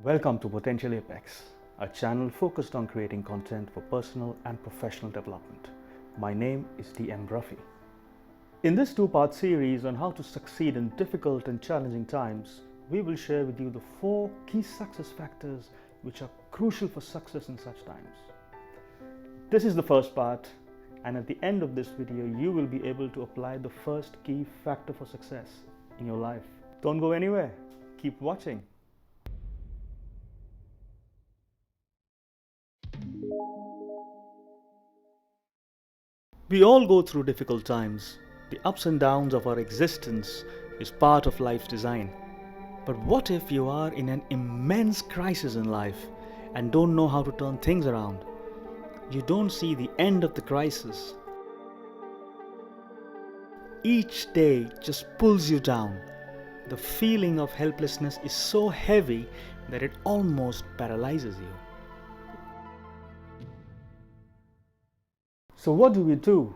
Welcome to Potential Apex, a channel focused on creating content for personal and professional development. My name is D.M.Rafi. In this two-part series on how to succeed in difficult and challenging times, we will share with you the 4 key success factors which are crucial for success in such times. This is the first part, and at the end of this video, you will be able to apply the first key factor for success in your life. Don't go anywhere. Keep watching. We all go through difficult times. The ups and downs of our existence is part of life's design. But what if you are in an immense crisis in life and don't know how to turn things around? You don't see the end of the crisis. Each day just pulls you down. The feeling of helplessness is so heavy that it almost paralyzes you. So what do we do?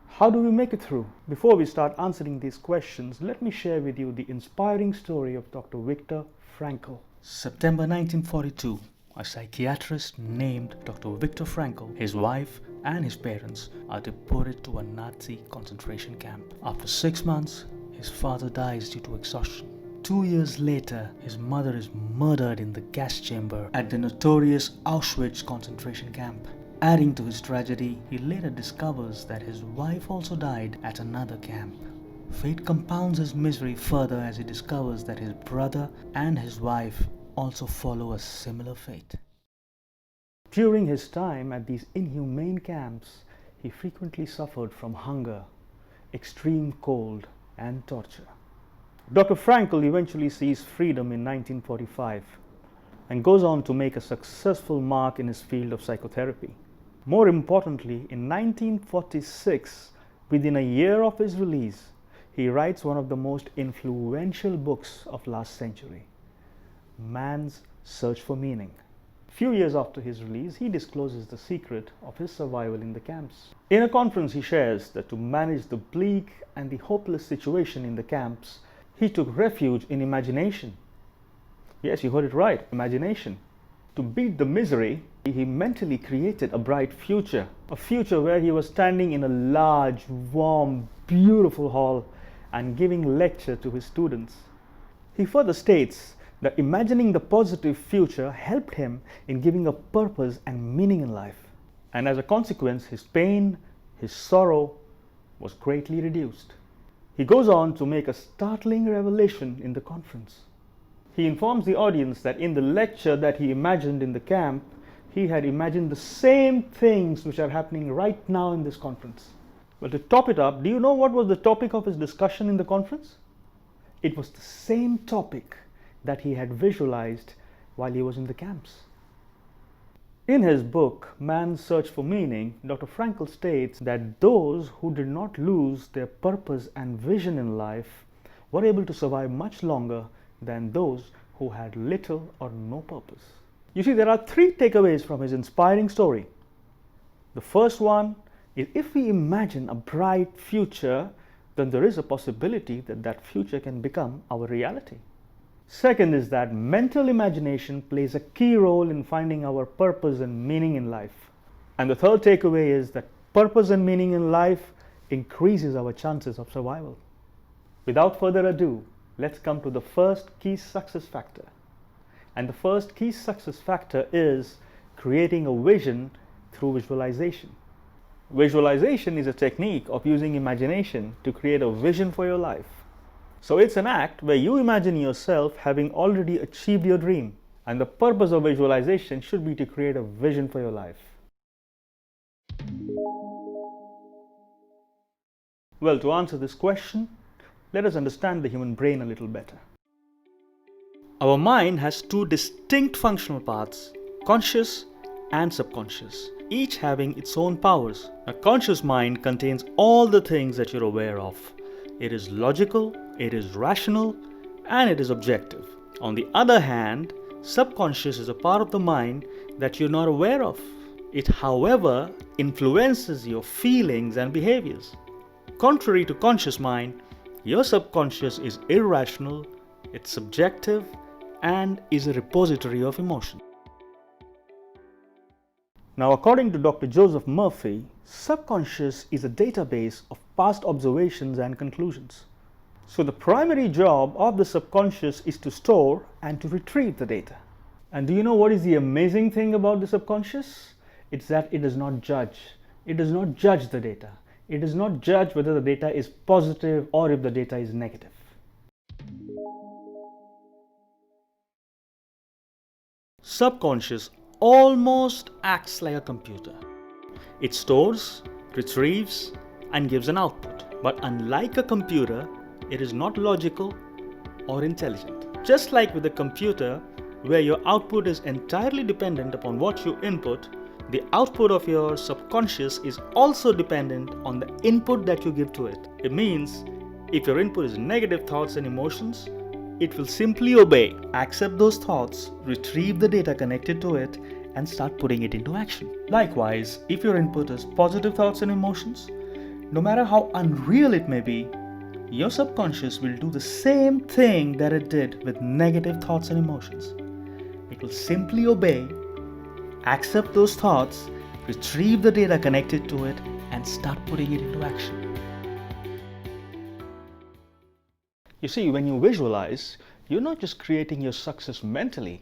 How do we make it through? Before we start answering these questions, let me share with you the inspiring story of Dr. Viktor Frankl. September 1942, a psychiatrist named Dr. Viktor Frankl, his wife and his parents are deported to a Nazi concentration camp. After 6 months, his father dies due to exhaustion. 2 years later, his mother is murdered in the gas chamber at the notorious Auschwitz concentration camp. Adding to his tragedy, he later discovers that his wife also died at another camp. Fate compounds his misery further as he discovers that his brother and his wife also follow a similar fate. During his time at these inhumane camps, he frequently suffered from hunger, extreme cold, and torture. Dr. Frankl eventually sees freedom in 1945 and goes on to make a successful mark in his field of psychotherapy. More importantly, in 1946, within a year of his release, he writes one of the most influential books of last century, Man's Search for Meaning. Few years after his release, he discloses the secret of his survival in the camps. In a conference, he shares that to manage the bleak and the hopeless situation in the camps, he took refuge in imagination. Yes, you heard it right, imagination. To beat the misery, he mentally created a bright future, a future where he was standing in a large, warm, beautiful hall and giving lecture to his students. He further states that imagining the positive future helped him in giving a purpose and meaning in life. And as a consequence, his pain, his sorrow was greatly reduced. He goes on to make a startling revelation in the conference. He informs the audience that in the lecture that he imagined in the camp, he had imagined the same things which are happening right now in this conference. Well, to top it up, do you know what was the topic of his discussion in the conference? It was the same topic that he had visualized while he was in the camps. In his book, Man's Search for Meaning, Dr. Frankl states that those who did not lose their purpose and vision in life were able to survive much longer than those who had little or no purpose. You see, there are 3 takeaways from his inspiring story. The first one is, if we imagine a bright future, then there is a possibility that that future can become our reality. Second is that mental imagination plays a key role in finding our purpose and meaning in life. And the third takeaway is that purpose and meaning in life increases our chances of survival. Without further ado, let's come to the first key success factor. And the first key success factor is creating a vision through visualization. Visualization is a technique of using imagination to create a vision for your life. So it's an act where you imagine yourself having already achieved your dream. And the purpose of visualization should be to create a vision for your life. Well, to answer this question, let us understand the human brain a little better. Our mind has 2 distinct functional parts, conscious and subconscious, each having its own powers. A conscious mind contains all the things that you're aware of. It is logical, it is rational, and it is objective. On the other hand, subconscious is a part of the mind that you're not aware of. It, however, influences your feelings and behaviors. Contrary to conscious mind, your subconscious is irrational, it's subjective, and is a repository of emotion. Now, according to Dr. Joseph Murphy, subconscious is a database of past observations and conclusions. So the primary job of the subconscious is to store and to retrieve the data. And do you know what is the amazing thing about the subconscious? It's that it does not judge. It does not judge the data. It does not judge whether the data is positive or if the data is negative. Subconscious almost acts like a computer. It stores, retrieves, and gives an output. But unlike a computer, it is not logical or intelligent. Just like with a computer, where your output is entirely dependent upon what you input, the output of your subconscious is also dependent on the input that you give to it. It means if your input is negative thoughts and emotions, it will simply obey, accept those thoughts, retrieve the data connected to it, and start putting it into action. Likewise, if your input is positive thoughts and emotions, no matter how unreal it may be, your subconscious will do the same thing that it did with negative thoughts and emotions. It will simply obey, accept those thoughts, retrieve the data connected to it, and start putting it into action. You see, when you visualize, you're not just creating your success mentally,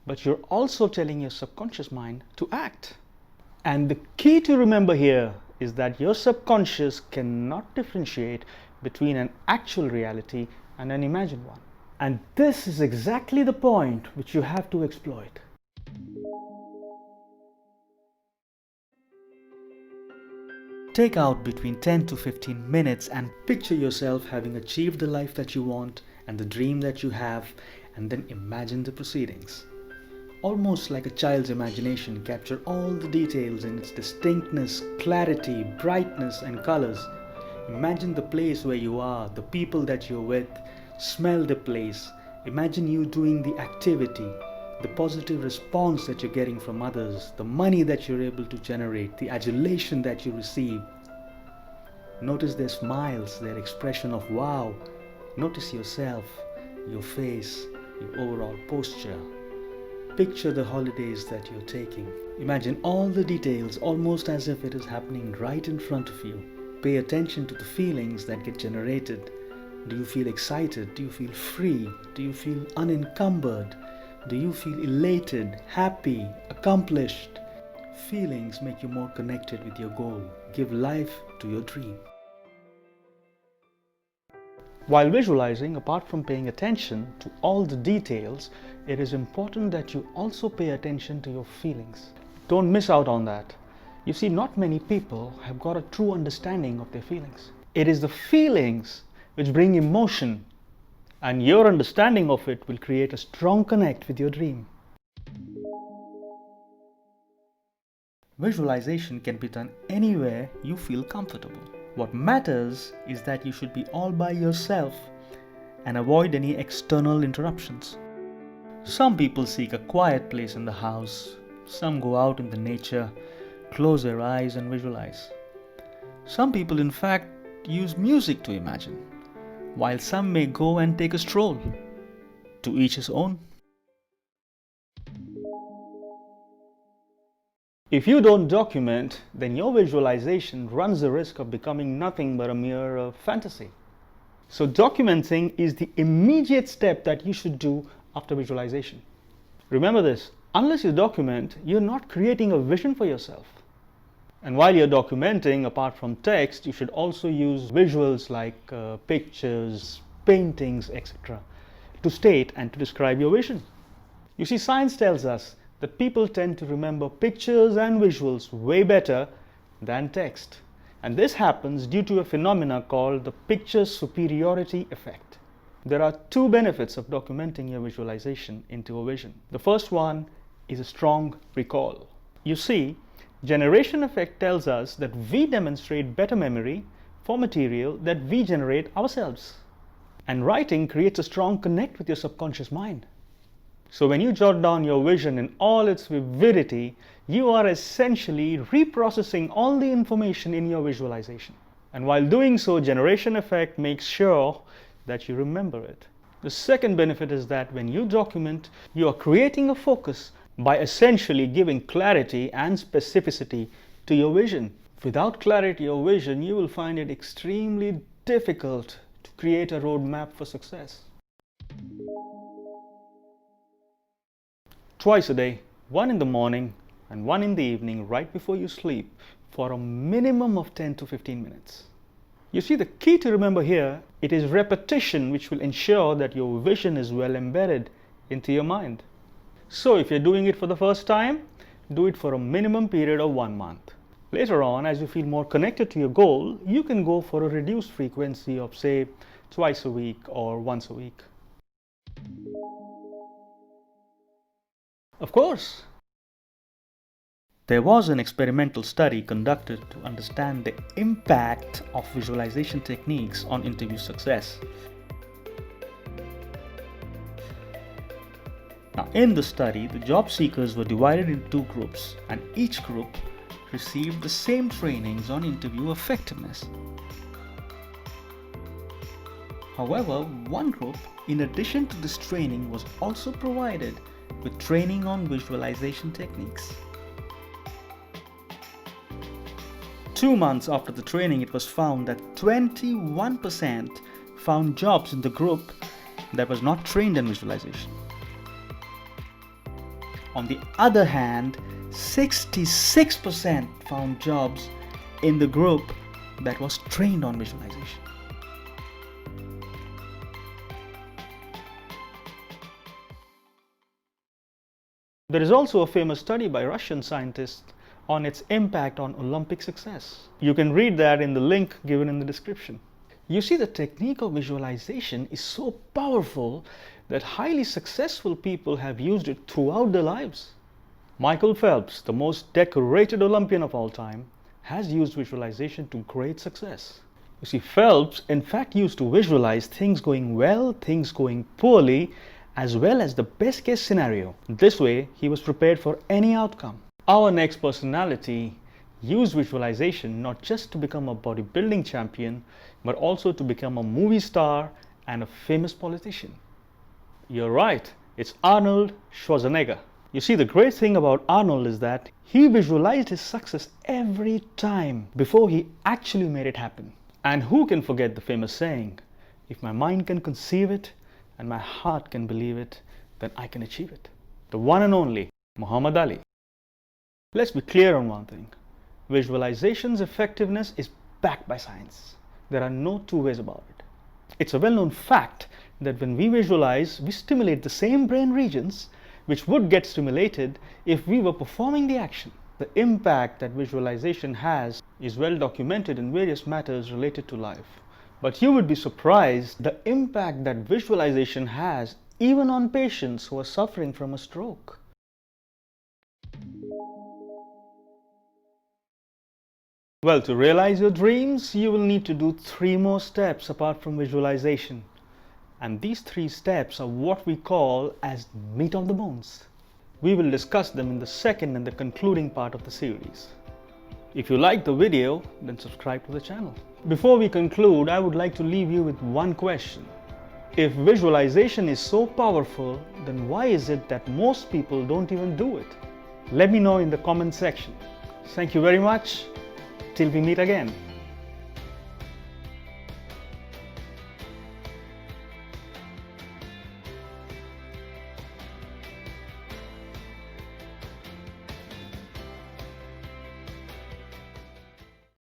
but you're also telling your subconscious mind to act. And the key to remember here is that your subconscious cannot differentiate between an actual reality and an imagined one. And this is exactly the point which you have to exploit. Take out between 10 to 15 minutes and picture yourself having achieved the life that you want and the dream that you have, and then imagine the proceedings. Almost like a child's imagination, capture all the details in its distinctness, clarity, brightness, and colors. Imagine the place where you are, the people that you're with, smell the place. Imagine you doing the activity, the positive response that you're getting from others, the money that you're able to generate, the adulation that you receive. Notice their smiles, their expression of wow. Notice yourself, your face, your overall posture. Picture the holidays that you're taking. Imagine all the details almost as if it is happening right in front of you. Pay attention to the feelings that get generated. Do you feel excited? Do you feel free? Do you feel unencumbered? Do you feel elated, happy, accomplished? Feelings make you more connected with your goal. Give life to your dream. While visualizing, apart from paying attention to all the details, it is important that you also pay attention to your feelings. Don't miss out on that. You see, not many people have got a true understanding of their feelings. It is the feelings which bring emotion, and your understanding of it will create a strong connect with your dream. Visualization can be done anywhere you feel comfortable. What matters is that you should be all by yourself and avoid any external interruptions. Some people seek a quiet place in the house. Some go out in the nature, close their eyes and visualize. Some people, in fact, use music to imagine, while some may go and take a stroll. To each his own. If you don't document, then your visualization runs the risk of becoming nothing but a mere fantasy. So documenting is the immediate step that you should do after visualization. Remember this, unless you document, you're not creating a vision for yourself. And while you're documenting, apart from text, you should also use visuals like pictures, paintings, etc. to state and to describe your vision. You see, science tells us that people tend to remember pictures and visuals way better than text. And this happens due to a phenomena called the picture superiority effect. There are two benefits of documenting your visualization into a vision. The first one is a strong recall. You see, generation effect tells us that we demonstrate better memory for material that we generate ourselves. And writing creates a strong connect with your subconscious mind. So when you jot down your vision in all its vividity, you are essentially reprocessing all the information in your visualization. And while doing so, generation effect makes sure that you remember it. The second benefit is that when you document, you are creating a focus by essentially giving clarity and specificity to your vision. Without clarity or vision, you will find it extremely difficult to create a roadmap for success. Twice a day, one in the morning and one in the evening right before you sleep, for a minimum of 10 to 15 minutes. You see, the key to remember here, it is repetition which will ensure that your vision is well embedded into your mind. So if you're doing it for the first time, do it for a minimum period of 1 month. Later on, as you feel more connected to your goal, you can go for a reduced frequency of, say, twice a week or once a week. Of course, there was an experimental study conducted to understand the impact of visualization techniques on interview success. Now, in the study, the job seekers were divided into 2 groups, and each group received the same trainings on interview effectiveness. However, one group, in addition to this training, was also provided with training on visualization techniques. 2 months after the training, it was found that 21% found jobs in the group that was not trained in visualization. On the other hand, 66% found jobs in the group that was trained on visualization. There is also a famous study by Russian scientists on its impact on Olympic success. You can read that in the link given in the description. You see, the technique of visualization is so powerful that highly successful people have used it throughout their lives. Michael Phelps, the most decorated Olympian of all time, has used visualization to great success. You see, Phelps in fact used to visualize things going well, things going poorly, as well as the best case scenario. This way, he was prepared for any outcome. Our next personality used visualization not just to become a bodybuilding champion, but also to become a movie star and a famous politician. You're right, it's Arnold Schwarzenegger. You see, the great thing about Arnold is that he visualized his success every time before he actually made it happen. And who can forget the famous saying, if my mind can conceive it and my heart can believe it, then I can achieve it. The one and only Muhammad Ali. Let's be clear on one thing. Visualization's effectiveness is backed by science. There are no two ways about it. It's a well-known fact that when we visualize, we stimulate the same brain regions which would get stimulated if we were performing the action. The impact that visualization has is well documented in various matters related to life. But you would be surprised the impact that visualization has even on patients who are suffering from a stroke. Well, to realize your dreams, you will need to do 3 more steps apart from visualization. And these 3 steps are what we call as meat on the bones. We will discuss them in the second and the concluding part of the series. If you like the video, then subscribe to the channel. Before we conclude, I would like to leave you with one question. If visualization is so powerful, then why is it that most people don't even do it? Let me know in the comment section. Thank you very much. Till we meet again.